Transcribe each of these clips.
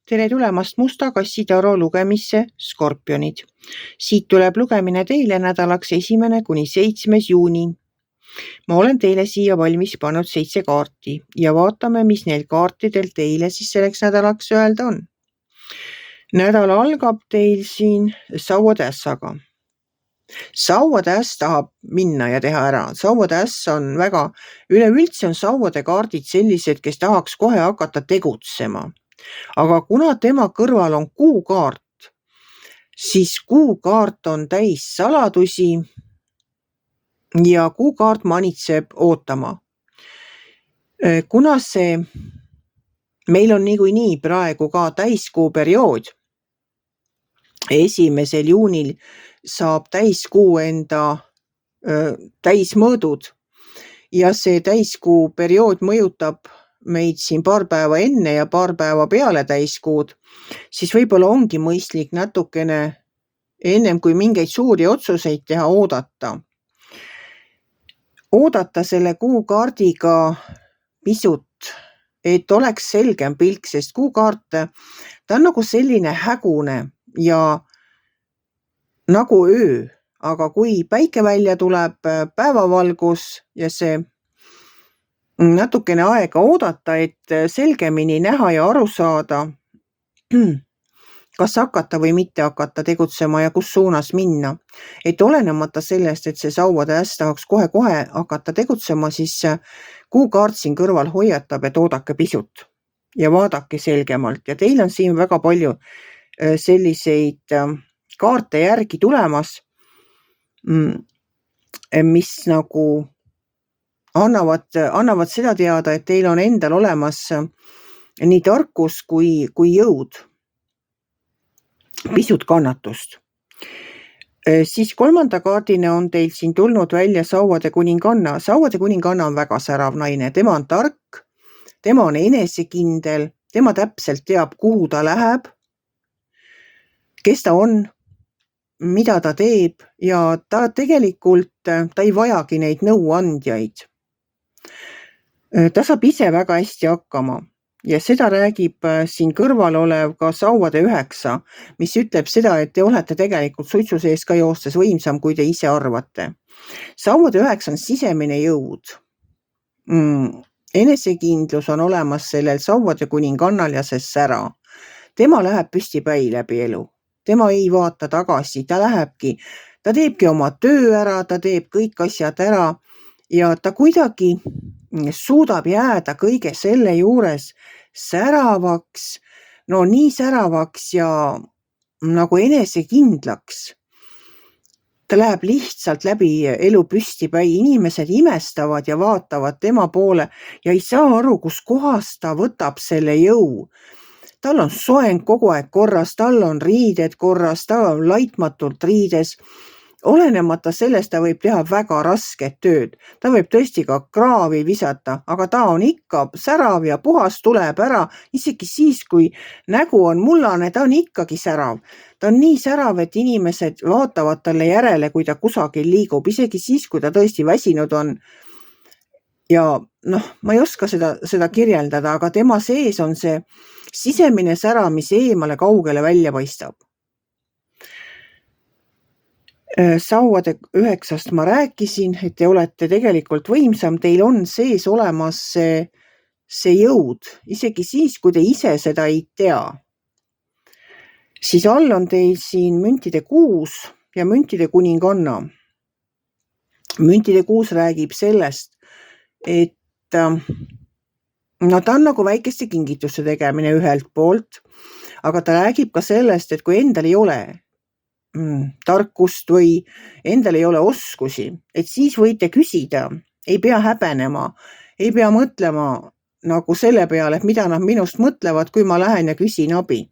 Tere tulemast Musta kassi taro lugemisse Skorpionid. Siit tuleb lugemine teile nädalaks 1. kuni 7. juuni. Ma olen teile siia valmis pannud 7 kaarti ja vaatame, mis neil kaartidel teile siis selleks nädalaks öelda on. Nädal algab teil siin sauade ässaga. Sauade äss tahab minna ja teha ära. Sauade äss on väga, üleüldse on sauade kaardid sellised, kes tahaks kohe hakata tegutsema. Aga kuna tema kõrval on kuukaart, siis kuukaart on täis saladusi ja kuukaart manitseb ootama. Kuna meil on niikuinii praegu ka täiskuu periood, 1. juunil saab täiskuu enda täismõõdud ja see täiskuu periood mõjutab meid siin paar päeva enne ja paar päeva peale täiskuud, siis võib-olla ongi mõistlik natukene ennem kui mingeid suuri otsuseid teha oodata. Oodata selle kuukaardiga pisut, et oleks selgem pilk, sest kuukaart, ta on nagu selline hägune ja nagu öö, aga kui päike välja tuleb, päevavalgus ja see natukene aega oodata, et selgemini näha ja aru saada, kas hakata või mitte hakata tegutsema ja kus suunas minna. Et olenemata sellest, et see sauade äss tahaks kohe-kohe hakata tegutsema, siis kuukaart siin kõrval hoiatab, et oodake pisut ja vaadake selgemalt. Ja teil on siin väga palju selliseid kaarte järgi tulemas, mis nagu annavad seda teada, et teil on endal olemas nii tarkus kui jõud, pisut kannatust. Siis 3. kaardina on teil siin tulnud välja sauade kuninganna. Sauade kuninganna on väga särav naine. Tema on tark, tema on enesekindel, tema täpselt teab, kuhu ta läheb, kes ta on, mida ta teeb ja ta tegelikult ta ei vajagi neid nõuandjaid. Ta saab ise väga hästi hakkama ja seda räägib siin kõrval olev ka sauade 9, mis ütleb seda, et te olete tegelikult suitsu sees ka joostes võimsam, kui te ise arvate. Sauade 9 on sisemine jõud. Enesekindlus on olemas sellel sauade kuningannal ja see sära. Tema läheb püstipäi läbi elu. Tema ei vaata tagasi, ta teebki oma töö ära, ta teeb kõik asjad ära ja ta kuidagi suudab jääda kõige selle juures säravaks, no nii säravaks ja nagu enesekindlaks. Ta läheb lihtsalt läbi elu püstipäi, inimesed imestavad ja vaatavad tema poole ja ei saa aru, kus kohast ta võtab selle jõu. Tal on soeng kogu aeg korras, tal on riided korras, ta on laitmatult riides. Olenemata sellest ta võib teha väga rasket tööd. Ta võib tõesti ka kraavi visata, aga ta on ikka särav ja puhas tuleb ära. Isegi siis, kui nägu on mullane, ta on ikkagi särav. Ta on nii särav, et inimesed vaatavad talle järele, kui ta kusagil liigub. Isegi siis, kui ta tõesti väsinud on. Ja ma ei oska seda kirjeldada, aga tema sees on see sisemine sära, mis eemale kaugele välja paistab. Sauade 9 ma rääkisin, et te olete tegelikult võimsam, teil on sees olemas see jõud, isegi siis, kui te ise seda ei tea. Siis all on teil siin müntide 6 ja müntide kuninganna. Müntide 6 räägib sellest, et ta on nagu väikeste kingituste tegemine ühelt poolt, aga ta räägib ka sellest, et kui endal ei ole tarkust või endal ei ole oskusi, et siis võite küsida, ei pea häbenema, ei pea mõtlema nagu selle peale, et mida nad minust mõtlevad, kui ma lähen ja küsin abi.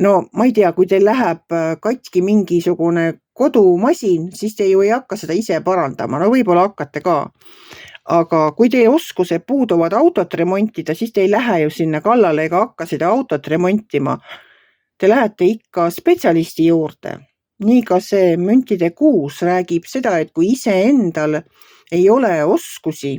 No ma ei tea, kui teil läheb katki mingisugune kodumasin, siis te ju ei hakka seda ise parandama, no võib-olla hakkate ka. Aga kui teie oskused puuduvad autot remontida, siis te ei lähe ju sinna kallale ega hakka seda autot remontima. Te lähete ikka spetsialisti juurde. Nii ka see müntide 6 räägib seda, et kui ise endal ei ole oskusi,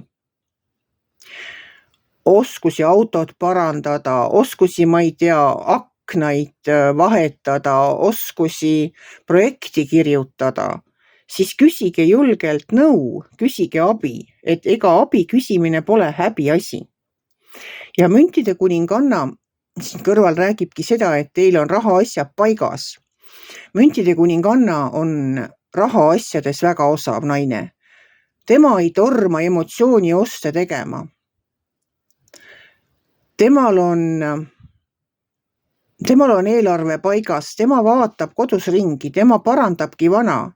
oskusi autot parandada, oskusi, ma ei tea, aknaid vahetada, oskusi projekti kirjutada, siis küsige julgelt nõu, küsige abi, et ega abi küsimine pole häbiasi. Ja müntide kuninganna siin kõrval räägibki seda, et teil on rahaasjad paigas. Müntide kuninganna on rahaasjades väga osav naine. Tema ei torma emotsiooni oste tegema. Temal on eelarve paigas, tema vaatab kodus ringi, tema parandabki vana.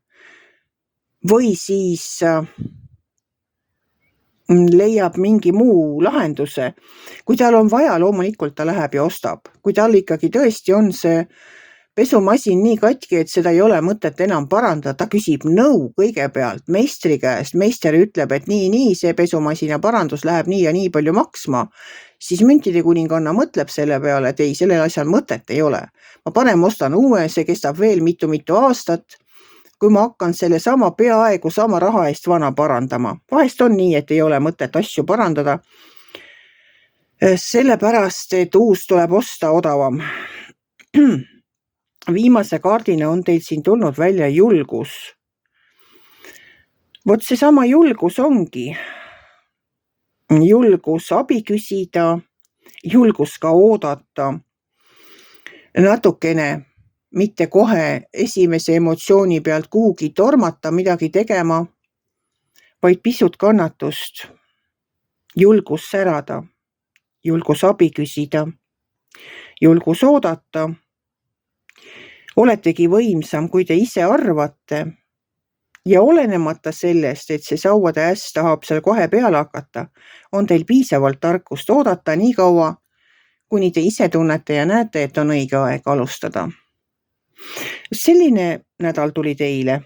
Või siis leiab mingi muu lahenduse. Kui tal on vaja, loomulikult ta läheb ja ostab. Kui tal ikkagi tõesti on see pesumasin nii katki, et seda ei ole mõtet enam parandada, ta küsib nõu kõigepealt meistri käest. Meister ütleb, et nii, see pesumasina parandus läheb nii ja nii palju maksma. Siis müntide kuninganna mõtleb selle peale, et ei, sellel asjal mõtet ei ole. Ma parem ostan uue, see kestab veel mitu aastat, kui ma hakkan selle peaaegu sama raha eest vana parandama. Vahest on nii, et ei ole mõtet asju parandada, sellepärast, et uus tuleb osta odavam. Viimase kaardina on teil siin tulnud välja julgus. Vot seesama julgus ongi. Julgus abi küsida, julgus ka oodata. Natukene, mitte kohe esimese emotsiooni pealt kuhugi tormata midagi tegema, vaid pisut kannatust. Julgus särada, julgus abi küsida, julgus oodata. Oletegi võimsam, kui te ise arvate ja olenemata sellest, et see sauade äss tahab seal kohe peale hakata, on teil piisavalt tarkust oodata nii kaua, kuni te ise tunnete ja näete, et on õige aeg alustada. Selline nädal tuli teile,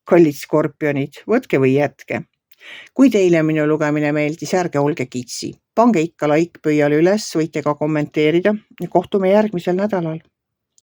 kallid skorpionid, võtke või jätke. Kui teile minu lugemine meeldis, ärge olge kitsi. Pange ikka like pöial üles, võite ka kommenteerida ja kohtume järgmisel nädalal.